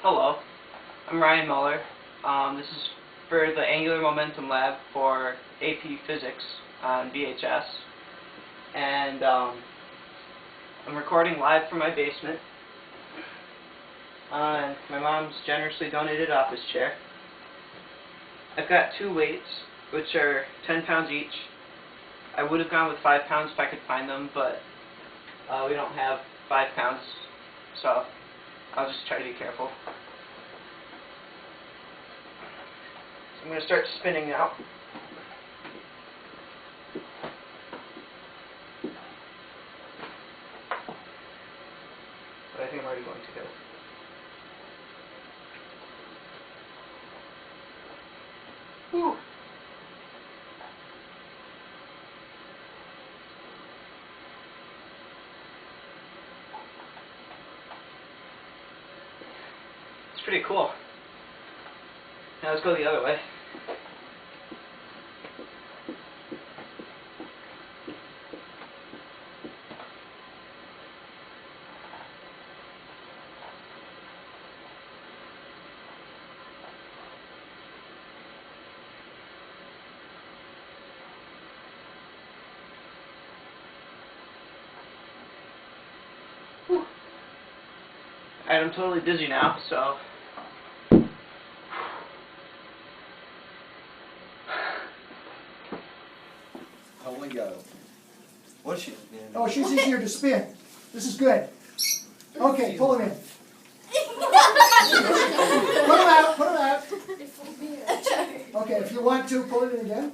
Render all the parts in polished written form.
Hello, I'm Ryan Muller. This is for the Angular Momentum Lab for AP Physics on VHS. And I'm recording live from my basement. My mom's generously donated office chair. I've got two weights, which are 10 pounds each. I would have gone with 5 pounds if I could find them, but we don't have 5 pounds, so I'll just try to be careful. So I'm going to start spinning now. But I think I'm already going to go. Whew. It's pretty cool. Now let's go the other way. Alright, I'm totally dizzy now, so Holy go. What's she? Oh, she's easier to spin. This is good. Okay, pull him in. Put him out, put him out. Okay, if you want to, pull it in again.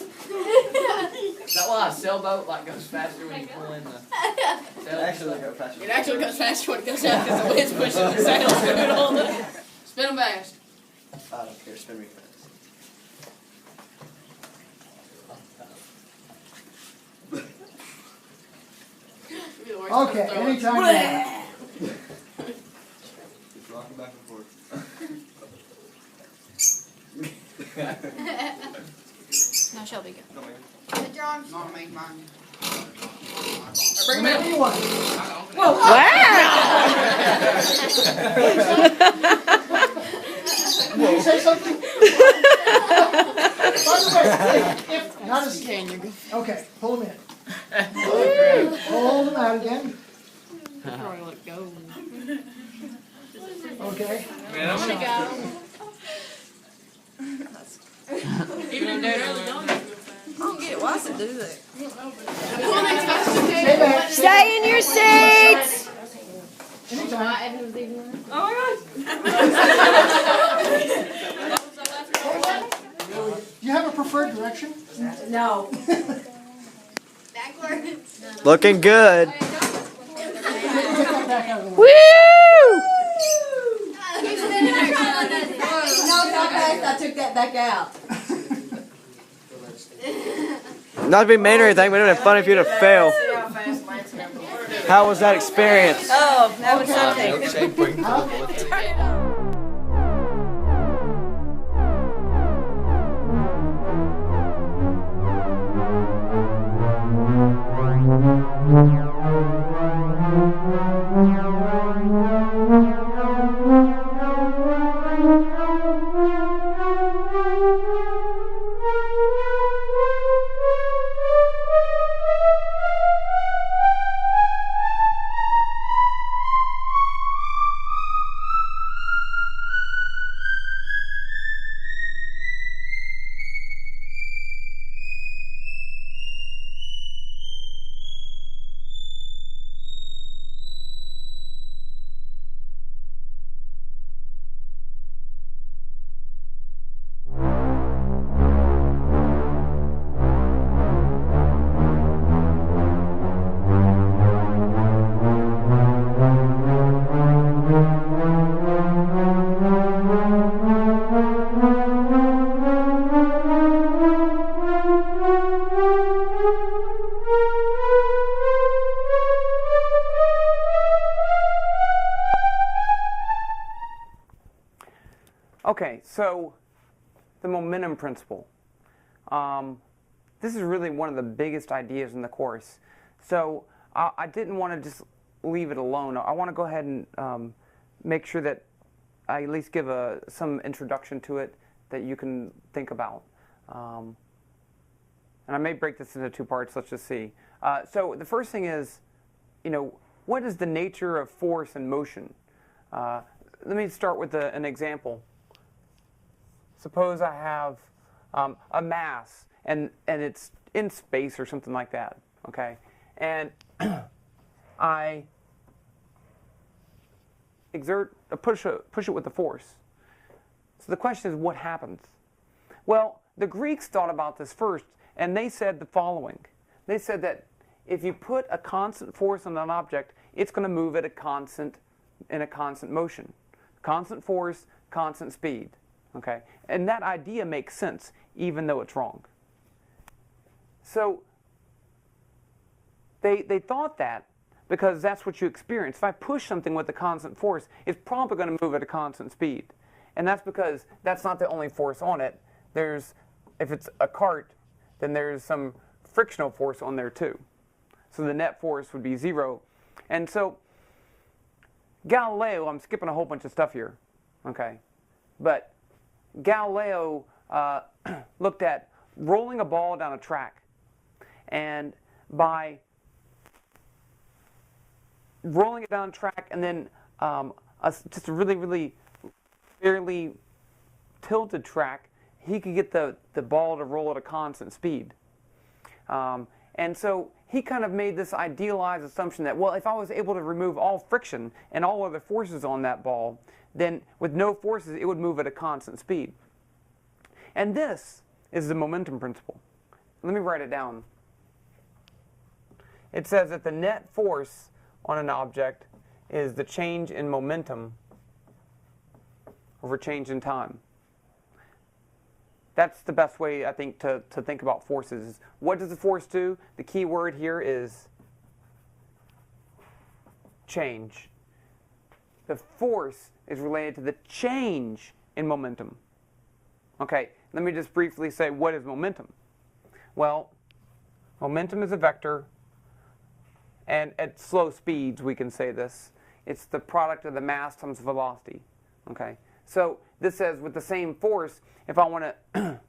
Is that why a sailboat goes faster when you pull in the sail? Actually, go faster. It actually goes faster when it goes out because the wind's pushing the sails through it all the time. Spin them fast. I don't care. Spin me fast. Okay, anytime now. Just rocking back and forth. Now Shelby go. No, man. Not me, mine. Whatever you want. Did you say something? By the way, if not as okay, pull him in. Pull him out again. Probably let go. Okay. Even if they're really don't. I don't get it. Why does it do that? Stay back. Stay in your seats. Anytime. Oh my Do you have a preferred direction? No. Looking good. Take that back out of the way. Woo! I took that back out. Not to be mean or anything, but it would have been funny for you to fail. How was that experience? Oh, that was something. Milkshake, bring the bullet. Okay, so the momentum principle. This is really one of the biggest ideas in the course. So I didn't want to just leave it alone. I want to go ahead and make sure that I at least give some introduction to it that you can think about. And I may break this into two parts. Let's just see. So the first thing is, what is the nature of force and motion? Let me start with an example. Suppose I have a mass, and it's in space or something like that, okay? And I push it with a force. So the question is, what happens? Well, the Greeks thought about this first, and they said the following. They said that if you put a constant force on an object, it's going to move at in a constant motion. Constant force, constant speed. Okay? And that idea makes sense, even though it's wrong. So they thought that because that's what you experience. If I push something with a constant force, it's probably going to move at a constant speed. And that's because that's not the only force on it. If it's a cart, then there's some frictional force on there too. So the net force would be 0. And so Galileo, I'm skipping a whole bunch of stuff here, okay? But Galileo looked at rolling a ball down a track. And by rolling it down a track and then just a really, really fairly tilted track, he could get the ball to roll at a constant speed. And so he kind of made this idealized assumption that, well, if I was able to remove all friction and all other forces on that ball, then with no forces, it would move at a constant speed. And this is the momentum principle. Let me write it down. It says that the net force on an object is the change in momentum over change in time. That's the best way, I think, to think about forces. What does the force do? The key word here is change. The force is related to the change in momentum. Okay, let me just briefly say, what is momentum? Well, momentum is a vector, and at slow speeds we can say this. It's the product of the mass times velocity. Okay, so this says with the same force, if I want to,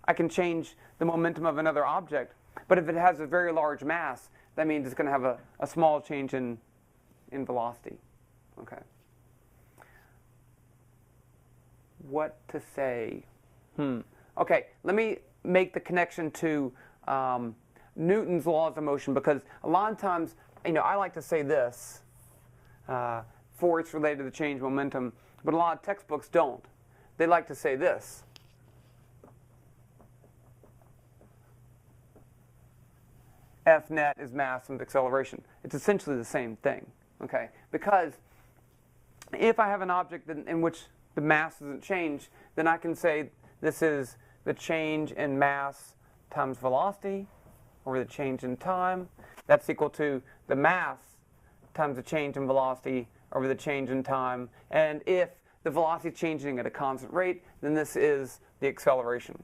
I can change the momentum of another object. But if it has a very large mass, that means it's going to have a small change in velocity. Okay. What to say? Okay, let me make the connection to Newton's laws of motion, because a lot of times, I like to say this, force related to the change momentum, but a lot of textbooks don't. They like to say this. F net is mass times acceleration. It's essentially the same thing, okay? Because if I have an object in which the mass doesn't change, then I can say this is the change in mass times velocity over the change in time. That's equal to the mass times the change in velocity over the change in time. And if the velocity is changing at a constant rate, then this is the acceleration.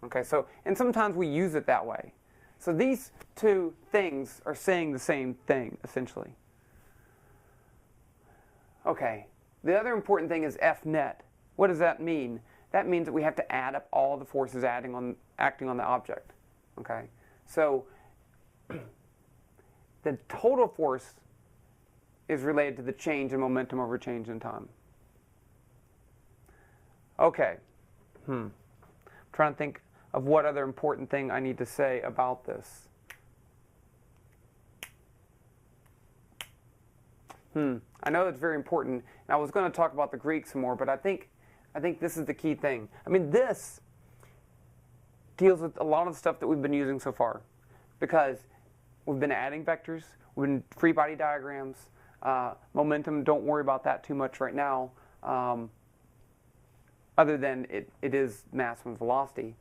Okay, so, and sometimes we use it that way. So these two things are saying the same thing, essentially. Okay, the other important thing is F net. What does that mean? That means that we have to add up all the forces acting on the object. Okay, so the total force is related to the change in momentum over change in time. Okay, trying to think of what other important thing I need to say about this. I know it's very important, and I was going to talk about the Greek some more, but I think this is the key thing. I mean, this deals with a lot of the stuff that we've been using so far, because we've been adding vectors, we've been free body diagrams, momentum, don't worry about that too much right now, other than it is mass times velocity.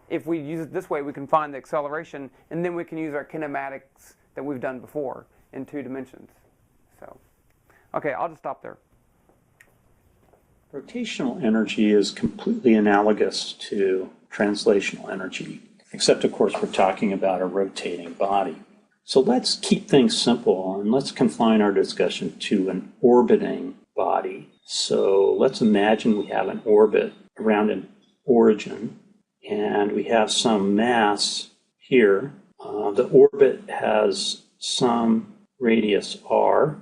If we use it this way, we can find the acceleration, and then we can use our kinematics that we've done before in 2 dimensions. So, okay, I'll just stop there. Rotational energy is completely analogous to translational energy, except of course we're talking about a rotating body. So let's keep things simple and let's confine our discussion to an orbiting body. So let's imagine we have an orbit around an origin, and we have some mass here. The orbit has some radius r,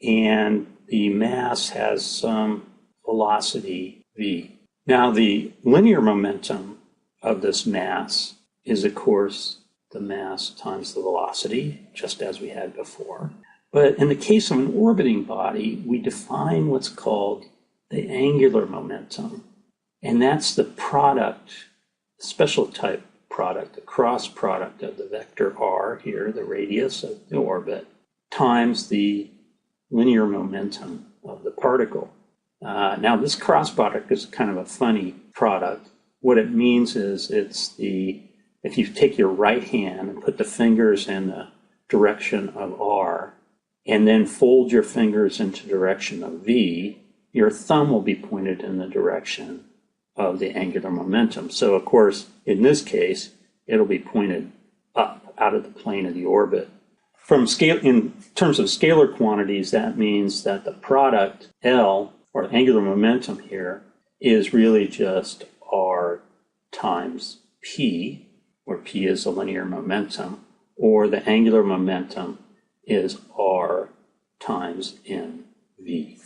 and the mass has some velocity v. Now, the linear momentum of this mass is, of course, the mass times the velocity, just as we had before. But in the case of an orbiting body, we define what's called the angular momentum. And that's the product, special type product, the cross product of the vector r here, the radius of the orbit, times the linear momentum of the particle. Now, this cross product is kind of a funny product. What it means is if you take your right hand and put the fingers in the direction of r, and then fold your fingers into the direction of v, your thumb will be pointed in the direction of the angular momentum. So, of course, in this case, it'll be pointed up out of the plane of the orbit. In terms of scalar quantities, that means that the product L, or angular momentum here, is really just r times p, where p is the linear momentum, or the angular momentum is r times mv.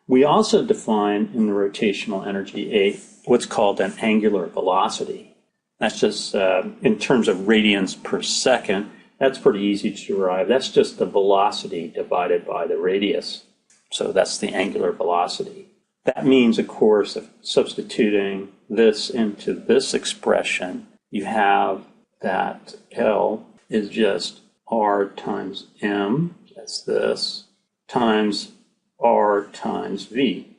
We also define in the rotational energy what's called an angular velocity. That's just in terms of radians per second. That's pretty easy to derive. That's just the velocity divided by the radius. So that's the angular velocity. That means, of course, if substituting this into this expression, you have that L is just r times m, that's this, times r times v,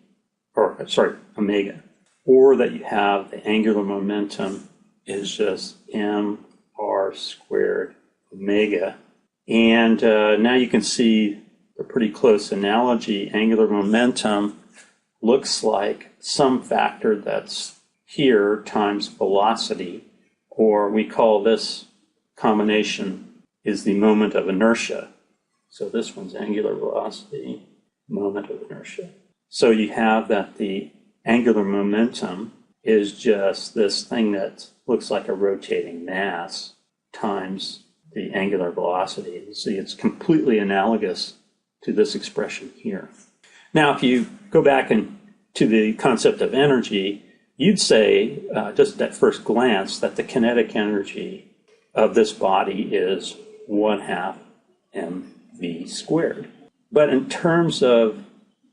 omega. Or that you have the angular momentum is just m r squared omega. And now you can see a pretty close analogy. Angular momentum looks like some factor that's here times velocity, or we call this combination is the moment of inertia. So this one's angular velocity, moment of inertia. So you have that the angular momentum is just this thing that looks like a rotating mass times the angular velocity. You see, it's completely analogous to this expression here. Now, if you go back to the concept of energy, you'd say, just at first glance, that the kinetic energy of this body is 1/2 mv squared. But in terms of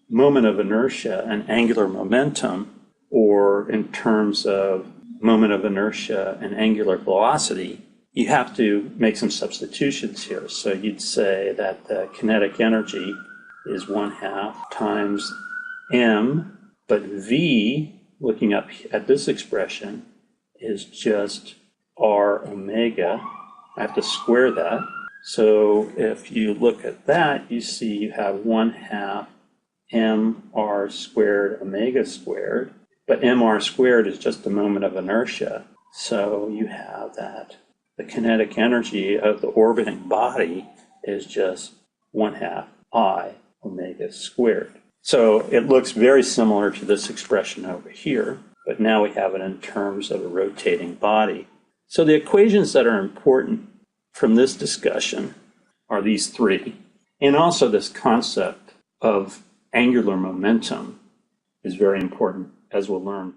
moment of inertia and angular momentum, or in terms of moment of inertia and angular velocity, you have to make some substitutions here. So you'd say that the kinetic energy is 1/2 times m, but v, looking up at this expression, is just r omega. I have to square that. So if you look at that, you see you have 1/2 mr squared omega squared, but mr squared is just the moment of inertia. So you have that the kinetic energy of the orbiting body is just 1/2 I omega squared. So it looks very similar to this expression over here, but now we have it in terms of a rotating body. So the equations that are important from this discussion are these three, and also this concept of angular momentum is very important, as we'll learn.